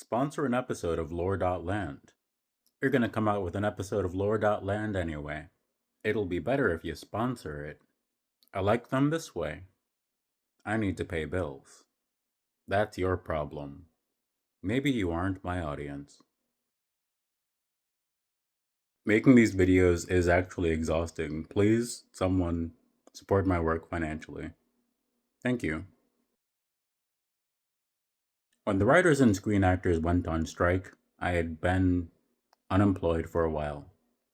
Sponsor an episode of Lore.land. You're gonna come out with an episode of Lore.land anyway. It'll be better if you sponsor it. I like them this way. I need to pay bills. That's your problem. Maybe you aren't my audience. Making these videos is actually exhausting. Please, someone, support my work financially. Thank you. When the writers and screen actors went on strike, I had been unemployed for a while.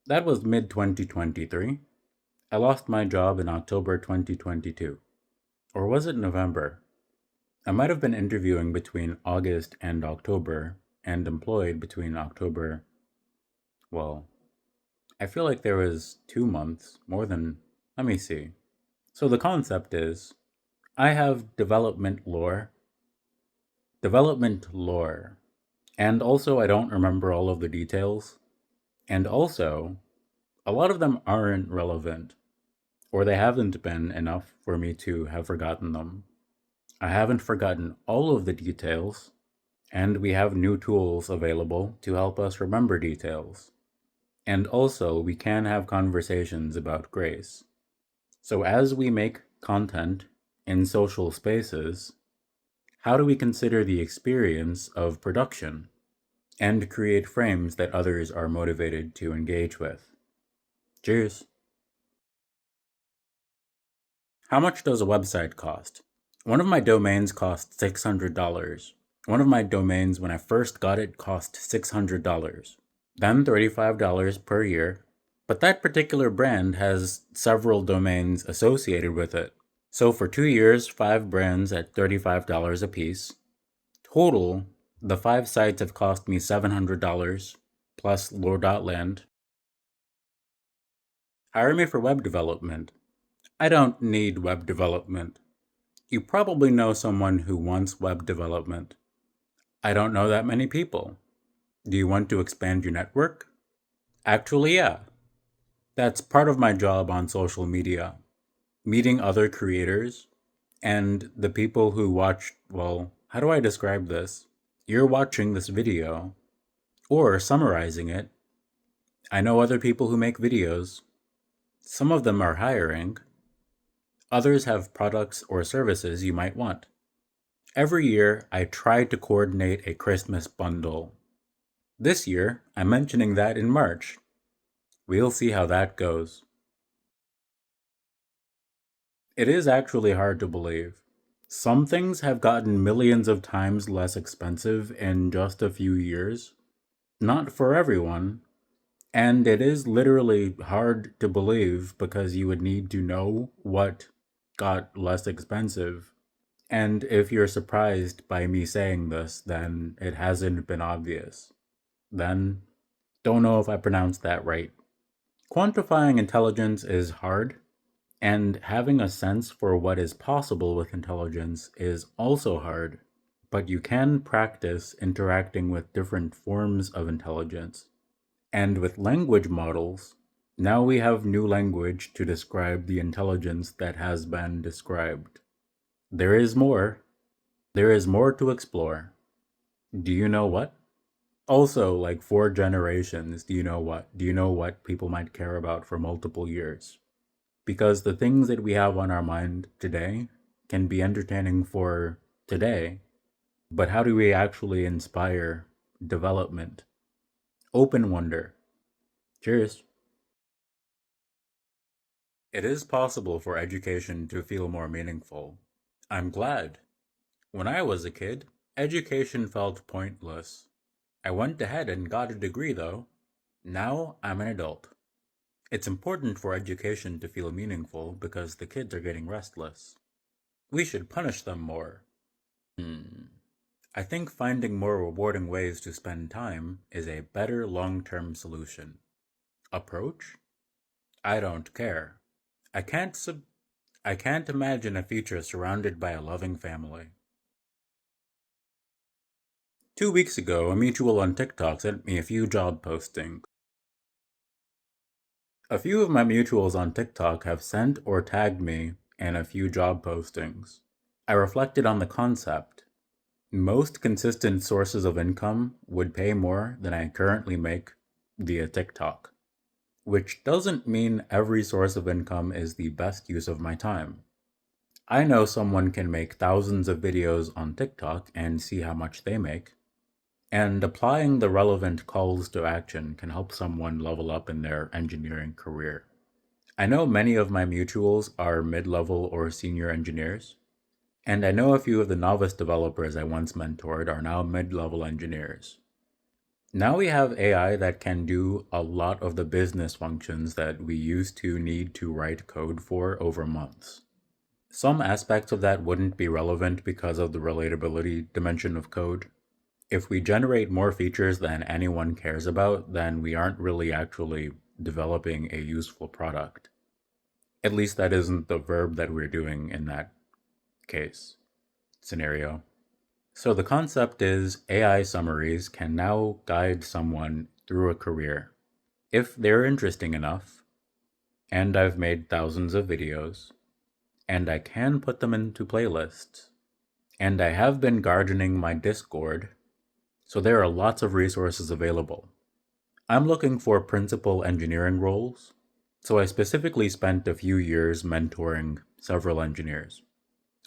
That was mid-2023. I lost my job in October 2022. Or was it November? I might have been interviewing between August and October, and employed between October. Well, I feel like there was 2 months, more than. Let me see. So the concept is I have development lore, and also I don't remember all of the details, and also a lot of them aren't relevant, or they haven't been enough for me to have forgotten them. I haven't forgotten all of the details, and we have new tools available to help us remember details. And also, we can have conversations about grace. So as we make content in social spaces, how do we consider the experience of production and create frames that others are motivated to engage with? Cheers. How much does a website cost? One of my domains cost $600. One of my domains, when I first got it, cost $600. Then $35 per year. But that particular brand has several domains associated with it. So for 2 years, 5 brands at $35 a piece. Total, the 5 sites have cost me $700 plus lore.land. Hire me for web development. I don't need web development. You probably know someone who wants web development. I don't know that many people. Do you want to expand your network? Actually, yeah. That's part of my job on social media. Meeting other creators and the people who watch, well, how do I describe this? You're watching this video or summarizing it. I know other people who make videos. Some of them are hiring. Others have products or services you might want. Every year, I try to coordinate a Christmas bundle. This year, I'm mentioning that in March. We'll see how that goes. It is actually hard to believe. Some things have gotten millions of times less expensive in just a few years. Not for everyone. And it is literally hard to believe because you would need to know what got less expensive. And if you're surprised by me saying this, then it hasn't been obvious. Then, don't know if I pronounced that right. Quantifying intelligence is hard, and having a sense for what is possible with intelligence is also hard. But you can practice interacting with different forms of intelligence. And with language models, now we have new language to describe the intelligence that has been described. There is more. There is more to explore. Do you know what? Also, like 4 generations, do you know what? Do you know what people might care about for multiple years? Because the things that we have on our mind today can be entertaining for today, but how do we actually inspire development? Open wonder. Cheers. It is possible for education to feel more meaningful. I'm glad. When I was a kid, education felt pointless. I went ahead and got a degree though. Now I'm an adult. It's important for education to feel meaningful because the kids are getting restless. We should punish them more. I think finding more rewarding ways to spend time is a better long-term solution. Approach? I don't care. I can't imagine a future surrounded by a loving family. 2 weeks ago, a mutual on TikTok sent me a few job postings. A few of my mutuals on TikTok have sent or tagged me in a few job postings. I reflected on the concept. Most consistent sources of income would pay more than I currently make via TikTok, which doesn't mean every source of income is the best use of my time. I know someone can make thousands of videos on TikTok and see how much they make, and applying the relevant calls to action can help someone level up in their engineering career. I know many of my mutuals are mid-level or senior engineers, and I know a few of the novice developers I once mentored are now mid-level engineers. Now we have AI that can do a lot of the business functions that we used to need to write code for over months. Some aspects of that wouldn't be relevant because of the relatability dimension of code. If we generate more features than anyone cares about, then we aren't really actually developing a useful product. At least that isn't the verb that we're doing in that scenario. So the concept is AI summaries can now guide someone through a career. If they're interesting enough, and I've made thousands of videos, and I can put them into playlists, and I have been gardening my Discord, so there are lots of resources available. I'm looking for principal engineering roles, so I specifically spent a few years mentoring several engineers.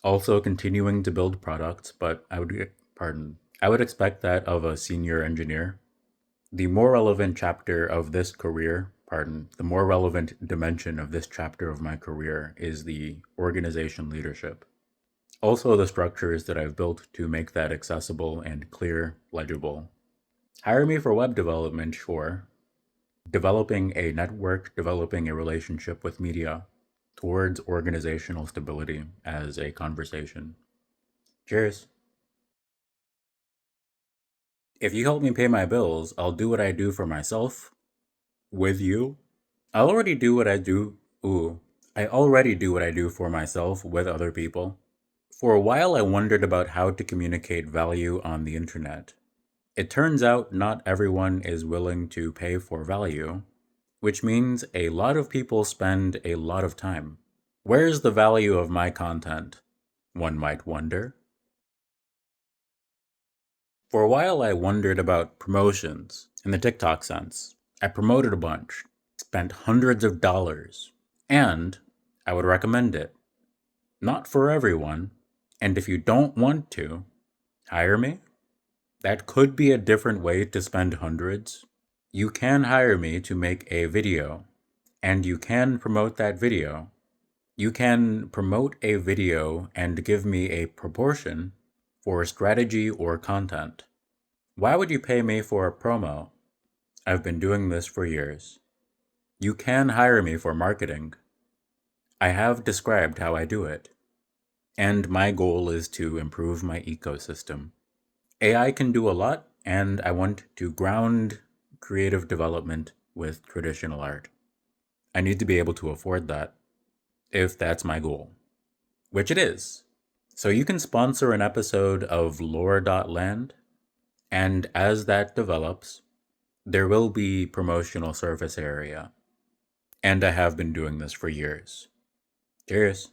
Also continuing to build products, but I would expect that of a senior engineer. The more relevant chapter of this career, the more relevant dimension of this chapter of my career is the organization leadership. Also the structures that I've built to make that accessible and clear, legible. Hire me for web development, sure. Developing a network, developing a relationship with media towards organizational stability as a conversation. Cheers. If you help me pay my bills, I'll do what I do for myself with you. I already do what I do. I already do what I do for myself with other people. For a while, I wondered about how to communicate value on the internet. It turns out not everyone is willing to pay for value, which means a lot of people spend a lot of time. Where's the value of my content? One might wonder. For a while, I wondered about promotions in the TikTok sense. I promoted a bunch, spent hundreds of dollars, and I would recommend it. Not for everyone, and if you don't want to, hire me. That could be a different way to spend hundreds. You can hire me to make a video, and you can promote that video. You can promote a video and give me a proportion for strategy or content. Why would you pay me for a promo? I've been doing this for years. You can hire me for marketing. I have described how I do it. And my goal is to improve my ecosystem. AI can do a lot, and I want to ground creative development with traditional art. I need to be able to afford that, if that's my goal, which it is. So you can sponsor an episode of lore.land, and as that develops, there will be promotional surface area. And I have been doing this for years. Cheers.